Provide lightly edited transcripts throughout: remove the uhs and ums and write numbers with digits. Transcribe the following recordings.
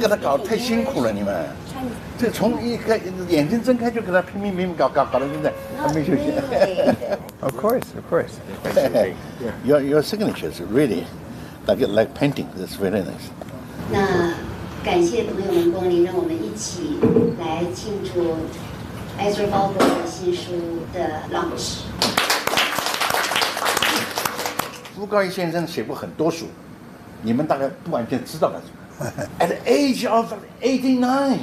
给他搞得太辛苦了，你们。这从一开眼睛睁开就给他拼命搞到现在还没休息。Of course. Your signature is really like painting. That's very nice. 那感谢朋友们光临，让我们一起来庆祝Ezra Barbour 的新书的 launch。傅高义先生写过很多书，你们大概不完全知道了。At the age of 89，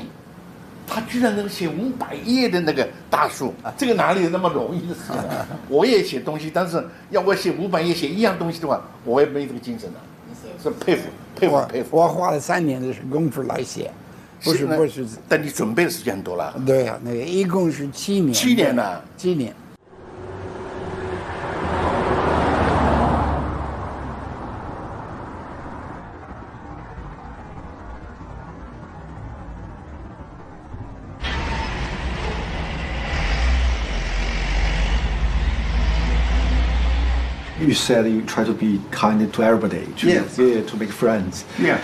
他居然能写500页的那个大书，这个哪里有那么容易的事啊？我也写东西，但是要我写500页写一样东西的话，我也没这个精神了。是佩服。我花了3年的功夫来写，不是。但你准备的时间很多了。对啊，那个一共是7年。7年呢？7年。You said you try to be kind to everybody, to make friends. Yeah.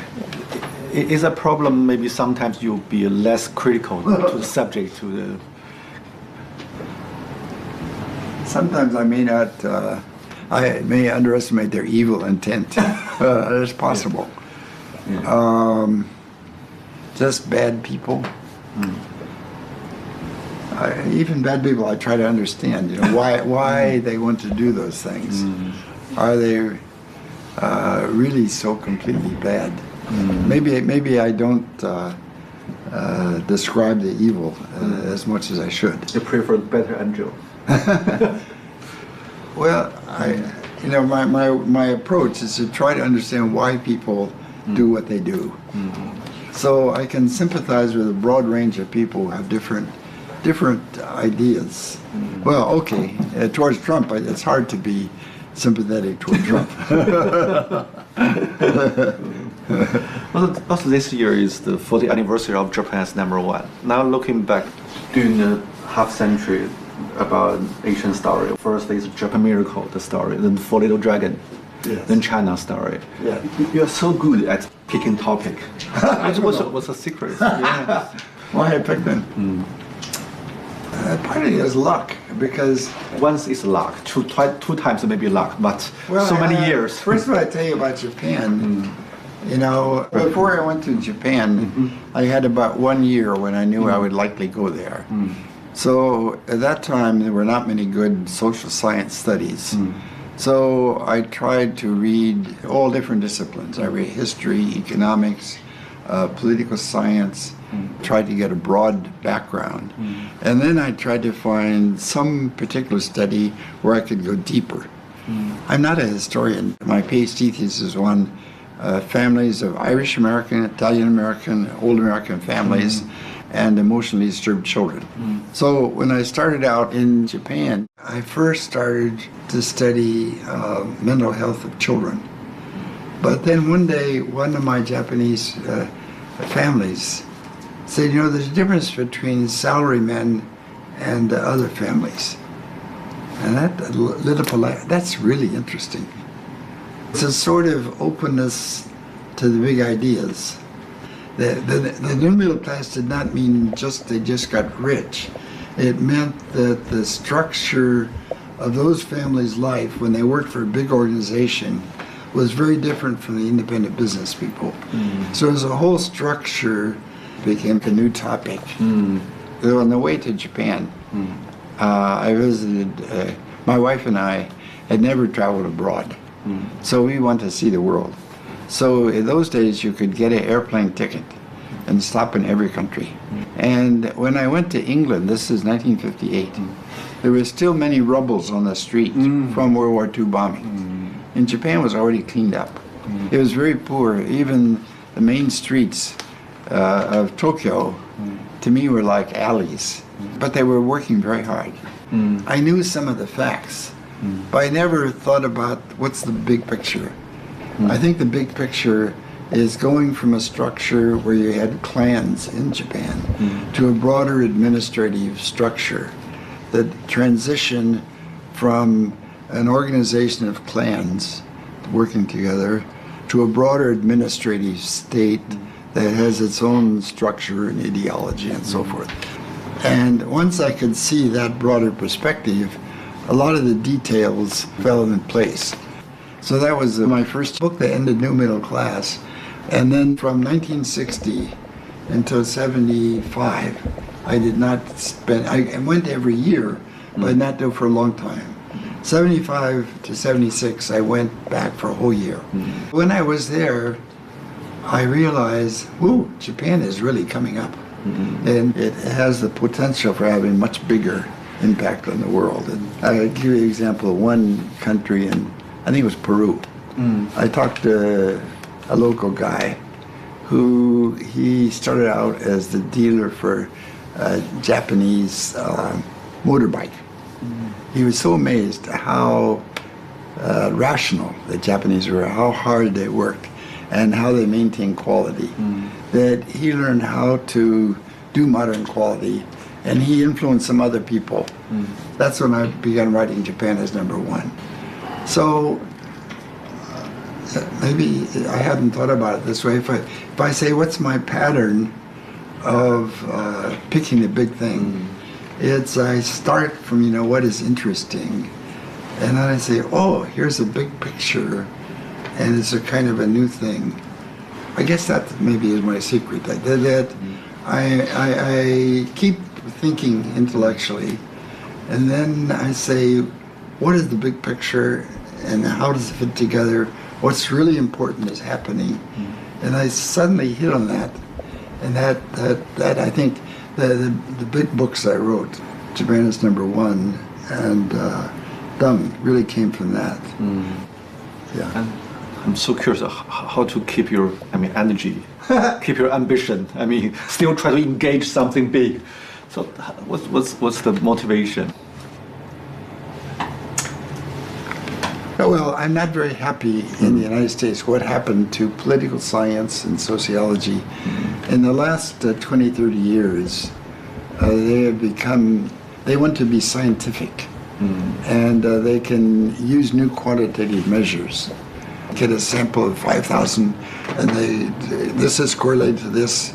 Is a problem maybe sometimes you'll be less critical to the subject, to the... Sometimes I may not, I may underestimate their evil intent. It's possible. Just bad people. Even bad people, I try to understand. Why they want to do those things. Are they really so completely bad? Maybe I don't describe the evil as much as I should. You prefer better angel. Well, my approach is to try to understand why people do what they do. So I can sympathize with a broad range of people who have different ideas. Well, okay, towards Trump, it's hard to be sympathetic toward Trump. Also, this year is the 40th anniversary of Japan's #1. Now looking back, during a half century about Asian story. First is Japan Miracle, the story, then Four Little Dragon, then China story. Yeah. You are so good at picking topic. What's the secret? Yeah. Why I picked them? Partly is luck, because once it's luck, two times maybe luck, but so many years. First of all, I tell you about Japan. Before I went to Japan, I had about 1 year when I knew I would likely go there. So at that time, there were not many good social science studies. So I tried to read all different disciplines. I read history, economics, political science, tried to get a broad background. And then I tried to find some particular study where I could go deeper. I'm not a historian. My PhD thesis was on families of Irish American, Italian American, old American families, and emotionally disturbed children. So when I started out in Japan, I first started to study mental health of children. But then one day, one of my Japanese families said, there's a difference between salarymen and other families. And that lit up a light. That's really interesting. It's a sort of openness to the big ideas. The new middle class did not mean they just got rich. It meant that the structure of those families' life when they worked for a big organization was very different from the independent business people. So as a whole structure became a new topic. So on the way to Japan, I visited, my wife and I had never traveled abroad. So we wanted to see the world. So in those days, you could get an airplane ticket and stop in every country. And when I went to England, this is 1958, there were still many rubbles on the street from World War II bombing. And Japan was already cleaned up. It was very poor. Even the main streets of Tokyo, to me, were like alleys. But they were working very hard. I knew some of the facts, but I never thought about what's the big picture. I think the big picture is going from a structure where you had clans in Japan to a broader administrative structure. The transition from an organization of clans working together to a broader administrative state that has its own structure and ideology and so forth. And once I could see that broader perspective, a lot of the details fell in place. So that was my first book that ended New Middle Class. And then from 1960 until 75, I did not spend, I went every year, but not do for a long time. 75 to 76, I went back for a whole year. When I was there, I realized, ooh, Japan is really coming up. And it has the potential for having much bigger impact on the world. And I'll give you an example of one country, and I think it was Peru. I talked to a local guy who he started out as the dealer for Japanese motorbike. He was so amazed at how rational the Japanese were, how hard they worked, and how they maintained quality, that he learned how to do modern quality, and he influenced some other people. That's when I began writing Japan as #1. So maybe I hadn't thought about it this way. If I say, what's my pattern of picking a big thing, it's I start from, what is interesting, and then I say, oh, here's a big picture, and it's a kind of a new thing. I guess that maybe is my secret. That I keep thinking intellectually, and then I say, what is the big picture, and how does it fit together? What's really important is happening, and I suddenly hit on that, and that I think the big books I wrote, Japan is #1, and Dumb, really came from that. Yeah. And I'm so curious how to keep your, energy, keep your ambition. Still try to engage something big. So, what's the motivation? Well, I'm not very happy in the United States what happened to political science and sociology. In the last 20, 30 years, they have become, they want to be scientific, and they can use new quantitative measures. Get a sample of 5,000, and this is correlated to this.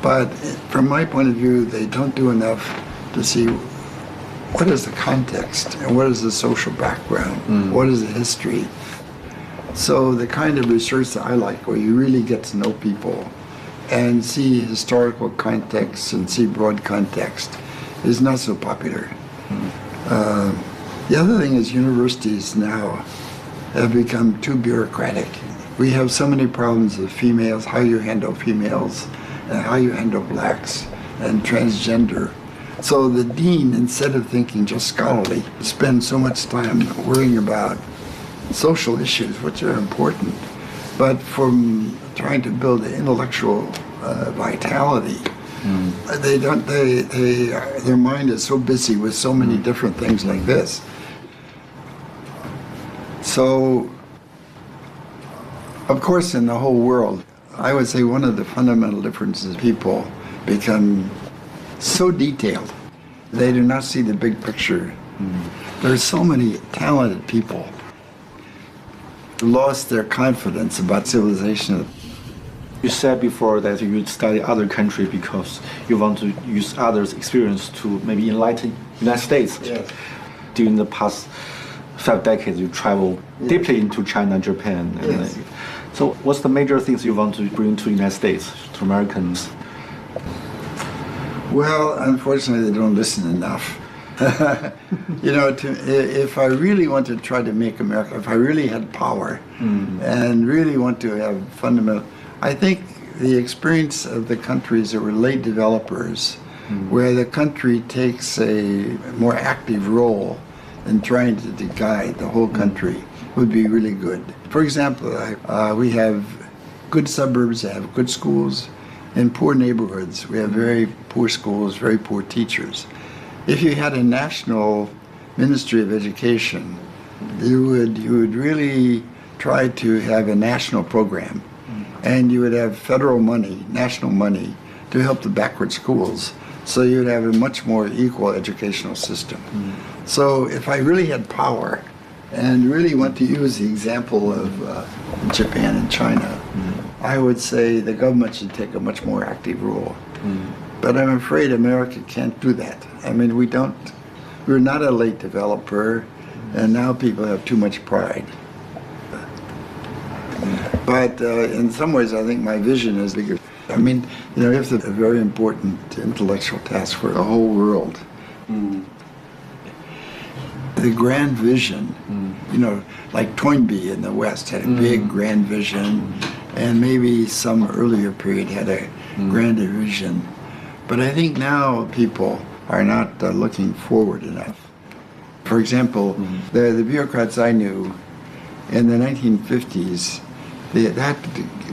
But from my point of view, they don't do enough to see what is the context and what is the social background, what is the history. So the kind of research that I like, where you really get to know people and see historical context and see broad context, is not so popular. The other thing is universities now have become too bureaucratic. We have so many problems with females, how you handle females, and how you handle blacks and transgender. So the dean, instead of thinking just scholarly, spends so much time worrying about social issues, which are important, but from trying to build the intellectual vitality, their mind is so busy with so many different things like this. So, of course, in the whole world, I would say one of the fundamental differences, people become so detailed. They do not see the big picture. There's so many talented people who lost their confidence about civilization. You said before that you study other countries because you want to use others' experience to maybe enlighten United States. Yes. During the past 5 decades, you travel deeply into China, Japan. Yes. So what's the major things you want to bring to United States, to Americans? Well, unfortunately, they don't listen enough. If I really want to try to make America, if I really had power and really want to have fundamental, I think the experience of the countries that were late developers, where the country takes a more active role in trying to guide the whole country, would be really good. For example, we have good suburbs that have good schools. In poor neighborhoods, we have very poor schools, very poor teachers. If you had a national Ministry of Education, you would really try to have a national program, and you would have federal money, national money, to help the backward schools. So you'd have a much more equal educational system. So if I really had power, and really want to use the example of Japan and China, I would say the government should take a much more active role. But I'm afraid America can't do that. I mean, we're not a late developer, and now people have too much pride. But in some ways, I think my vision is bigger. I mean, it's a very important intellectual task for the whole world. The grand vision, like Toynbee in the West had a big grand vision, and maybe some earlier period had a grander vision. But I think now people are not looking forward enough. For example, the bureaucrats I knew in the 1950s, that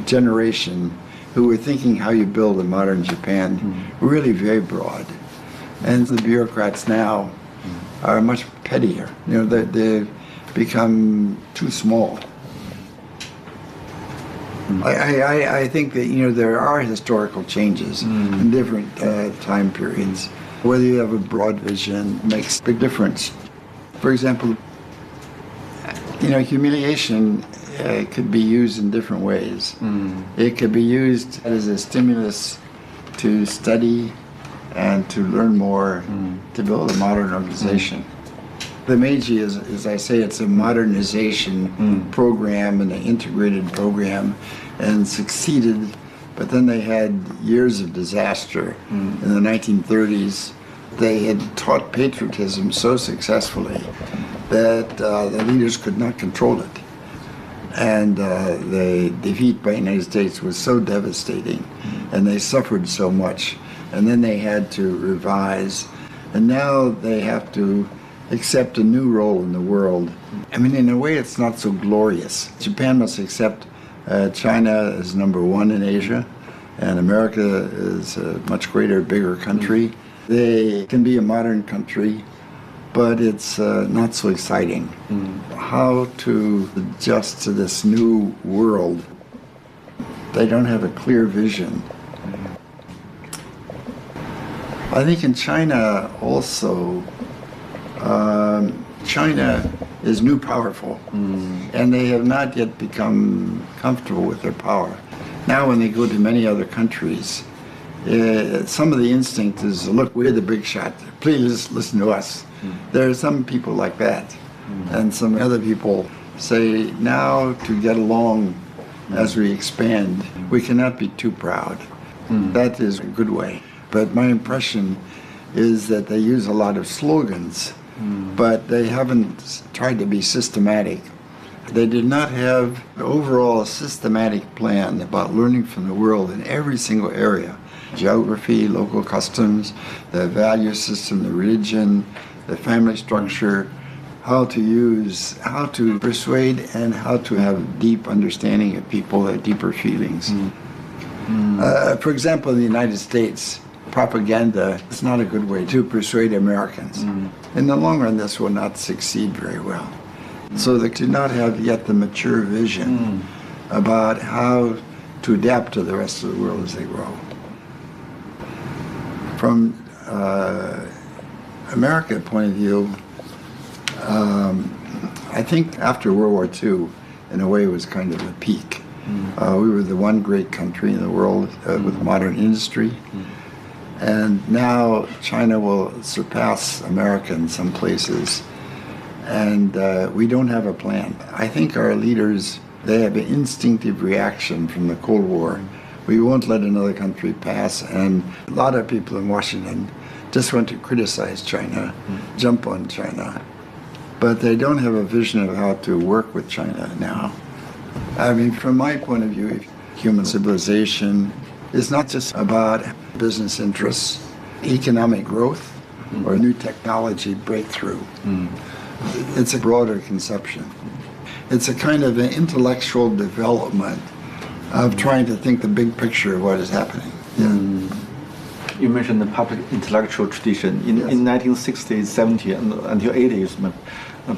generation who were thinking how you build a modern Japan, were really very broad. And the bureaucrats now are much pettier. They've become too small. I think that there are historical changes in different time periods. Whether you have a broad vision makes a big difference. For example, humiliation could be used in different ways. It could be used as a stimulus to study and to learn more, to build a modern organization. The Meiji is, as I say, it's a modernization program and an integrated program, and succeeded, but then they had years of disaster. In the 1930s, they had taught patriotism so successfully that the leaders could not control it. And the defeat by the United States was so devastating, and they suffered so much. And then they had to revise, and now they have to accept a new role in the world. I mean, in a way, it's not so glorious. Japan must accept China as number one in Asia, and America is a much greater, bigger country. They can be a modern country, but it's not so exciting. How to adjust to this new world? They don't have a clear vision. I think in China also, China is new powerful, and they have not yet become comfortable with their power. Now when they go to many other countries, some of the instinct is, look, we're the big shot, please listen to us. There are some people like that, and some other people say, now to get along as we expand, we cannot be too proud. That is a good way. But my impression is that they use a lot of slogans, but they haven't tried to be systematic. They did not have an overall systematic plan about learning from the world in every single area. Geography, local customs, the value system, the religion, the family structure, how to persuade, and how to have deep understanding of people, their deeper feelings. For example, in the United States, propaganda is not a good way to persuade Americans. In the long run, this will not succeed very well. So they do not have yet the mature vision about how to adapt to the rest of the world as they grow. From America's point of view, I think after World War II, in a way, it was kind of a peak. We were the one great country in the world with modern industry. And now China will surpass America in some places. And we don't have a plan. I think our leaders, they have an instinctive reaction from the Cold War. We won't let another country pass. And a lot of people in Washington just want to criticize China, jump on China. But they don't have a vision of how to work with China now. I mean, from my point of view, human civilization is not just about business interests, economic growth, or new technology breakthrough. It's a broader conception. It's a kind of an intellectual development of trying to think the big picture of what is happening. You mentioned the public intellectual tradition. In 1960s, 70s, and until 80s,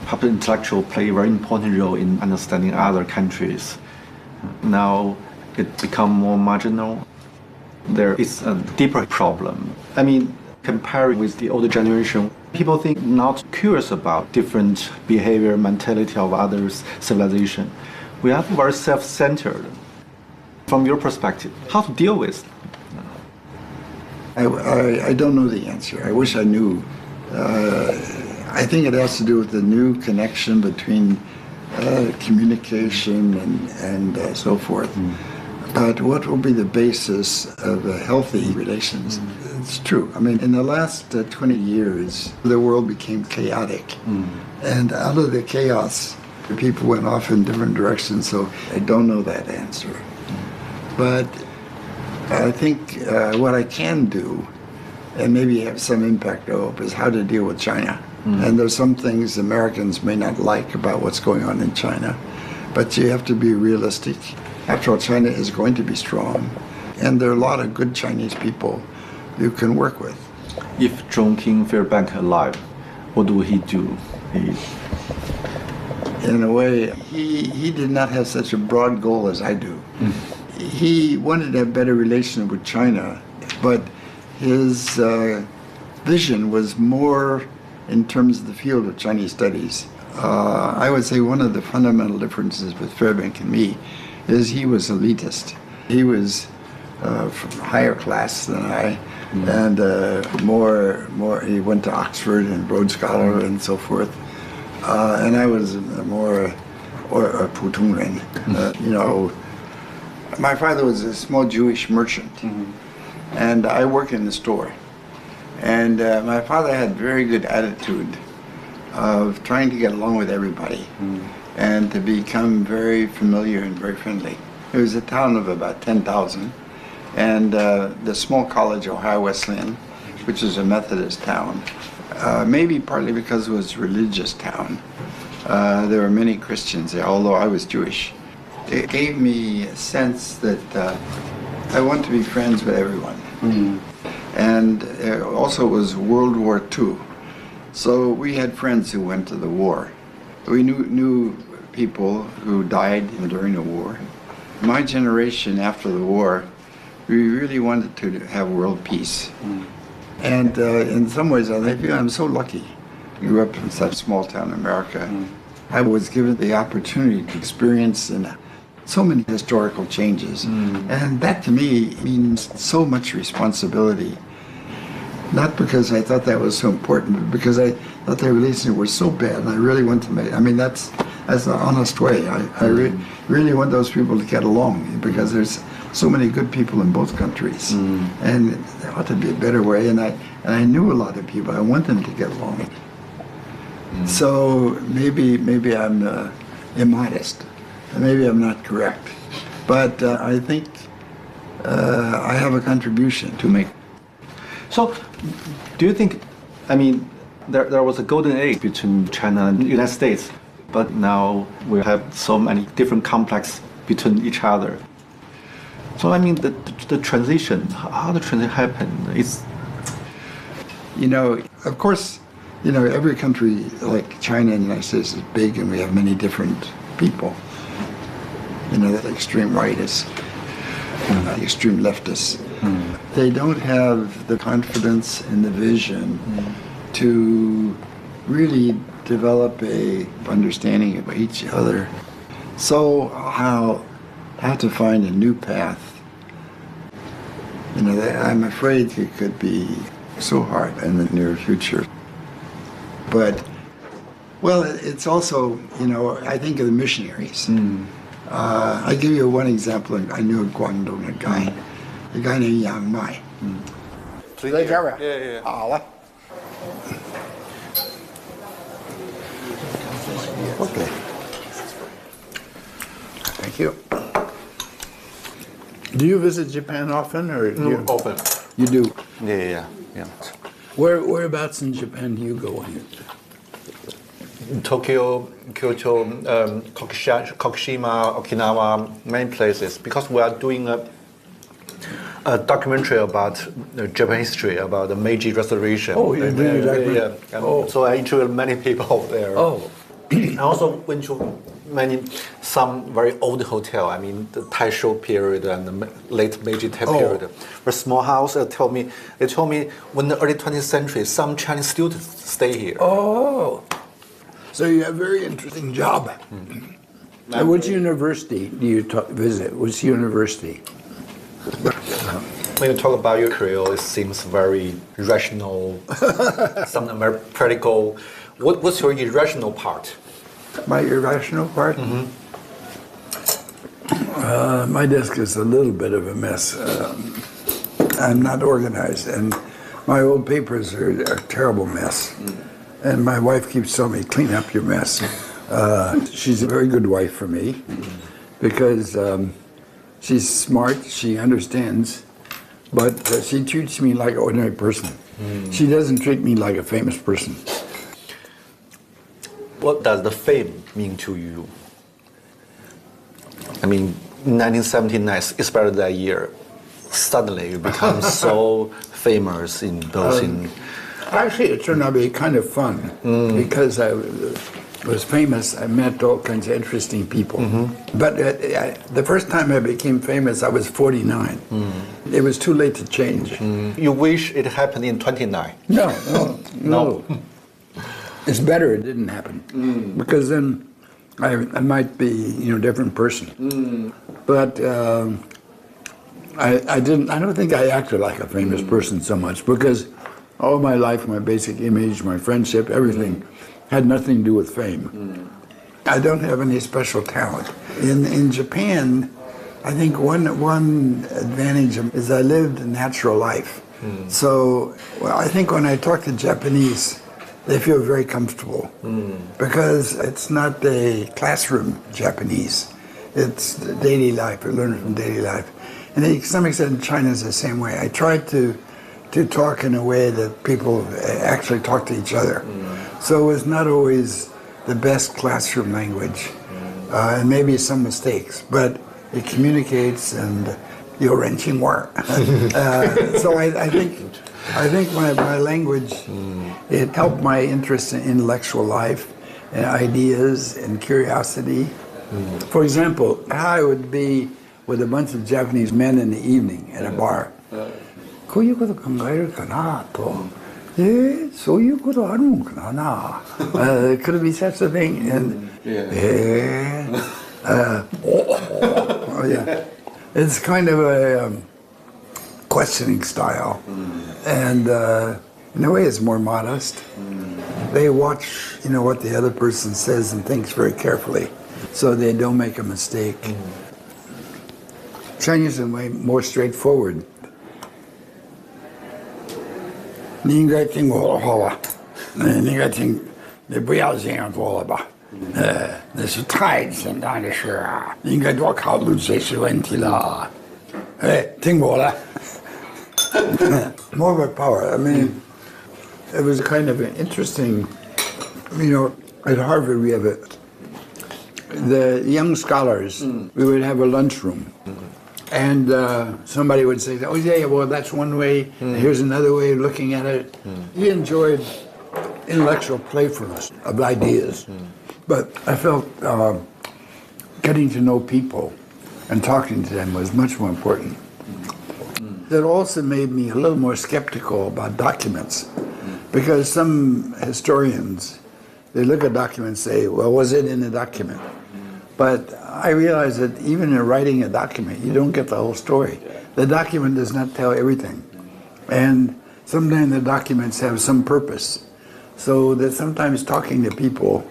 public intellectual play a very important role in understanding other countries. Now it become more marginal. There is a deeper problem. I mean, comparing with the older generation, people think not curious about different behavior, mentality of others, civilization. We are very self-centered. From your perspective, how to deal with? I don't know the answer. I wish I knew. I think it has to do with the new connection between communication and so forth. But what will be the basis of healthy relations? It's true. I mean, in the last 20 years, the world became chaotic. And out of the chaos, people went off in different directions, so I don't know that answer. But I think what I can do, and maybe have some impact, I hope, is how to deal with China. And there's some things Americans may not like about what's going on in China, but you have to be realistic. After all, China is going to be strong, and there are a lot of good Chinese people you can work with. If John King Fairbank alive, what would he do? In a way, he did not have such a broad goal as I do. He wanted to have better relations with China, but his vision was more in terms of the field of Chinese studies. I would say one of the fundamental differences with Fairbank and me is he was elitist. He was from higher class than I, and more. He went to Oxford and Rhodes Scholar and so forth. And I was more a 普通人. You know, my father was a small Jewish merchant, and I worked in the store. And my father had very good attitude of trying to get along with everybody and to become very familiar and very friendly. It was a town of about 10,000, and the small college, Ohio Wesleyan, which is a Methodist town, maybe partly because it was a religious town. There were many Christians there, although I was Jewish. It gave me a sense that I want to be friends with everyone. And also it was World War II. So we had friends who went to the war. We knew people who died during the war. My generation after the war, we really wanted to have world peace. And in some ways, I think I'm so lucky. I grew up in such a small town in America. I was given the opportunity to experience so many historical changes. And that to me means so much responsibility. Not because I thought that was so important, but because I thought the relations were so bad and I really want to make, I mean, that's the honest way. I really want those people to get along because there's so many good people in both countries. And there ought to be a better way. And I knew a lot of people. I want them to get along. So maybe I'm immodest. Maybe I'm not correct. But I think I have a contribution to make. So, do you think, I mean, there was a golden age between China and the United States, but now we have so many different complexes between each other. So, I mean, the transition, how the transition happened, is... You know, of course, you know, every country like China and the United States is big and we have many different people. You know, the extreme rightists, the extreme leftists. They don't have the confidence and the vision to really develop a understanding of each other. So how to find a new path. You know, I'm afraid it could be so hard in the near future. But, well, it's also, you know, I think of the missionaries. I give you one example. I knew a Guangdong guy named Yang Mai. 在这边。好了。Okay. Thank you. Do you visit Japan often, or do you? Often. You do. Yeah. Whereabouts in Japan do you go? Tokyo, Kyoto, Kokushima, Okinawa, many places. Because we are doing a documentary about Japan history, about the Meiji Restoration. Oh, you're doing a documentary? Yeah. So I interviewed many people there. Oh. I also went to some very old hotel. I mean, the Taisho period and the late Meiji period. A small house. They told me when the early 20th century, some Chinese students stay here. Oh, so you have a very interesting job. Which university do you visit? Which university? When you talk about your career, it seems very rational, something very practical. What's your irrational part? My irrational part? My desk is a little bit of a mess. I'm not organized, and my old papers are a terrible mess. And my wife keeps telling me, clean up your mess. She's a very good wife for me because she's smart, she understands, but she treats me like an ordinary person. She doesn't treat me like a famous person. What does the fame mean to you? I mean, in 1979, especially that year, suddenly you become so famous in those Actually, it turned out to be kind of fun because I was famous. I met all kinds of interesting people. But the first time I became famous, I was 49. It was too late to change. You wish it happened in 29? No. It's better it didn't happen because then I might be, a different person. But I don't think I acted like a famous person so much because all my life, my basic image, my friendship, everything had nothing to do with fame. I don't have any special talent. In Japan, I think one advantage is I lived a natural life. So I think when I talk to Japanese, they feel very comfortable because it's not a classroom Japanese. It's daily life, I learn from daily life. And to some extent, China is the same way. I try to talk in a way that people actually talk to each other. So it's not always the best classroom language, and maybe some mistakes, but it communicates and you're wrenching more. So I think my language, it helped my interest in intellectual life and ideas and curiosity. For example, I would be with a bunch of Japanese men in the evening at a bar. こういうこと考えるかなと。そういうことあるんかな。Could it be such a thing? And yeah. It's kind of a questioning style, and in a way, it's more modest. They watch, what the other person says and thinks very carefully, so they don't make a mistake. Chinese are way more straightforward. 你应该听我的话吧，你应该听，你不要这样做了吧，那是太简单的事啊，你应该多考虑这些问题了。听我的。More of a power. I mean, it was kind of an interesting, at Harvard we have the young scholars, we would have a lunchroom. And somebody would say, oh yeah, well that's one way, here's another way of looking at it. He enjoyed intellectual playfulness of ideas. But I felt getting to know people and talking to them was much more important. That also made me a little more skeptical about documents, because some historians, they look at documents and say, well, was it in the document? But I realized that even in writing a document, you don't get the whole story. The document does not tell everything. And sometimes the documents have some purpose. So that sometimes talking to people,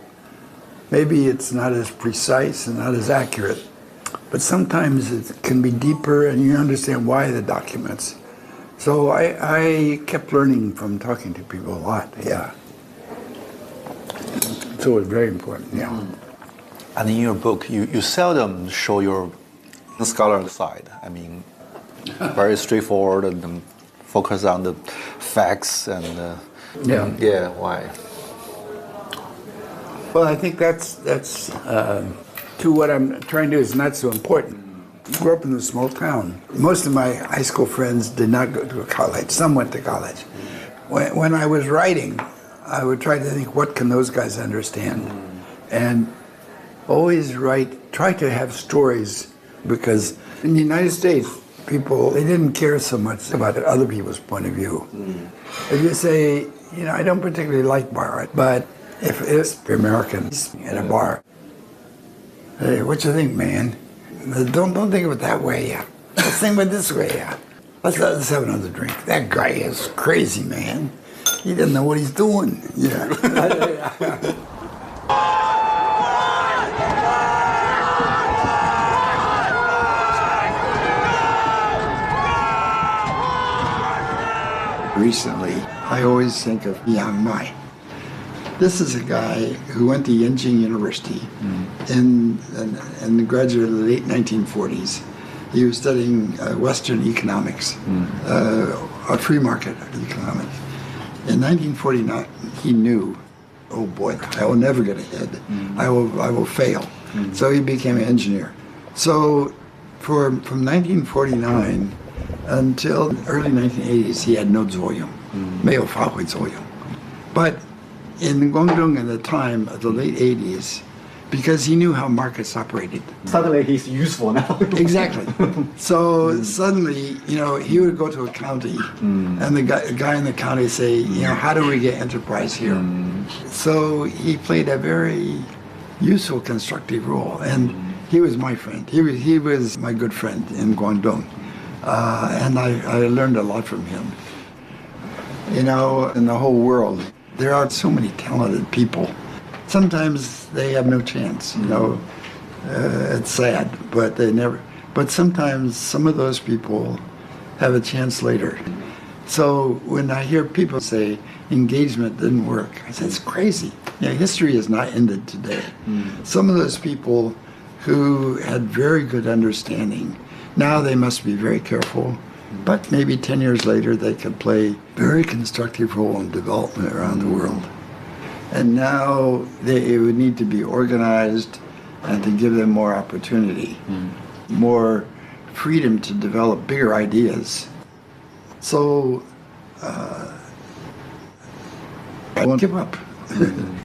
maybe it's not as precise and not as accurate, but sometimes it can be deeper and you understand why the documents. So I kept learning from talking to people a lot, yeah. So it was very important, yeah. And in your book, you seldom show your scholar side. I mean, very straightforward and focus on the facts and yeah. Why? Well, I think that's to what I'm trying to do is not so important. I grew up in a small town. Most of my high school friends did not go to college. Some went to college. When I was writing, I would try to think, what can those guys understand? And always try to have stories, because in the United States, people, they didn't care so much about other people's point of view. If you say, I don't particularly like bar, but if it's Americans at a bar, hey, what you think, man? Don't think of it that way, yeah. Let's think of it this way, yeah. Let's have another drink. That guy is crazy, man. He doesn't know what he's doing. Yeah. Recently, I always think of Yang Mai. This is a guy who went to Yenjing University and graduated in the late 1940s. He was studying Western economics, a free market economics. In 1949, he knew, oh boy, I will never get ahead. I will fail. So he became an engineer. So from 1949 until early 1980s, he had no 作用, 没有发挥作用. But in Guangdong at the time of the late 80s, because he knew how markets operated. Suddenly he's useful now. Exactly. So suddenly, he would go to a county and the guy in the county say, how do we get enterprise here? So he played a very useful, constructive role. And he was my friend. He was my good friend in Guangdong. And I learned a lot from him. In the whole world, there are so many talented people. Sometimes they have no chance, it's sad, but they never, but sometimes some of those people have a chance later. So when I hear people say engagement didn't work, I say, it's crazy. History is not ended today. Some of those people who had very good understanding, now they must be very careful, but maybe 10 years later they could play a very constructive role in development around the world. And now it would need to be organized and to give them more opportunity, more freedom to develop bigger ideas. So I won't give up.